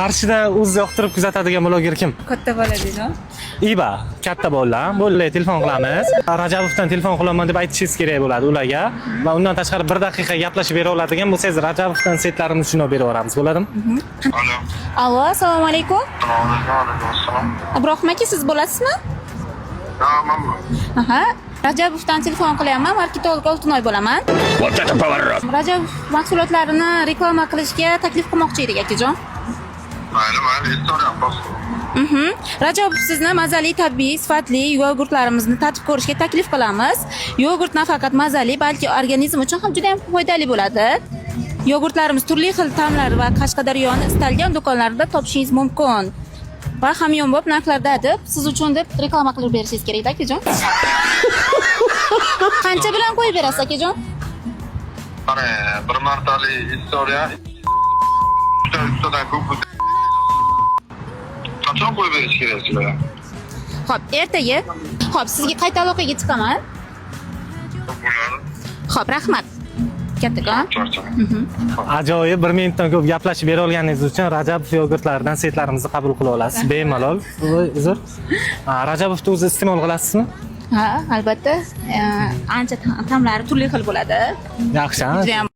Qarshidan o'zi yoqtirib kuzatadigan bloger kim? Katta bo'ladi-ku. Iba, katta bolalar. Bo'ldi, telefon qilamiz. Rajabovdan telefon qilaman deb aytishingiz kerak bo'ladi ularga. Va undan tashqari 1 daqiqa gaplashib bera oladigan bo'lsangiz, Rajabovdan setlarimni tushunib berib yuboramiz, bo'ladimi? Alo. Allo, assalomu alaykum. Assalomu assalom. Ibrohim aka, siz bo'lasizmi? Ha, manman. Aha. Rajabovdan telefon qilyapman. Marketolog Oltinoy bo'laman. Rajabov mahsulotlarini reklama qilishga taklif qilmoqchi edik, akajon. Mayli, istoriya bos. Rajabov sizni mazali, tabiiy, sifatli yogurtlarimizni tatib ko'rishga taklif qilamiz. Yogurt nafaqat mazali, balki organizm uchun ham juda ham foydali bo'ladi. Yogurtlarimiz turli xil ta'mlar va Qashqadaryoning istalgan do'konlarida topishingiz mumkin. Va hamyonbop narxlarda deb siz uchun deb reklama qilib berishingiz kerak, akajon. Qancha bilan qo'yib berasiz, akajon? Qara, bir martali istoriya. Ustadan ko'p. Qachon qo'yib berish kerak sizlar? Xo'p, ertaga. Xo'p, sizga qayta aloqaga chiqaman. Xo'p, rahmat. Kattakon. Ajoyib, 1 minutdan ko'p gaplashib bera olganingiz uchun Rajabov yogurtlaridan setlarimizni qabul qila olasiz. Bemalol. Uzr. Rajabovni o'zi iste'mol qilasizmi? Ha, albatta. Ancha ta'mlari turli xil bo'ladi. Yaxshi, Juda ham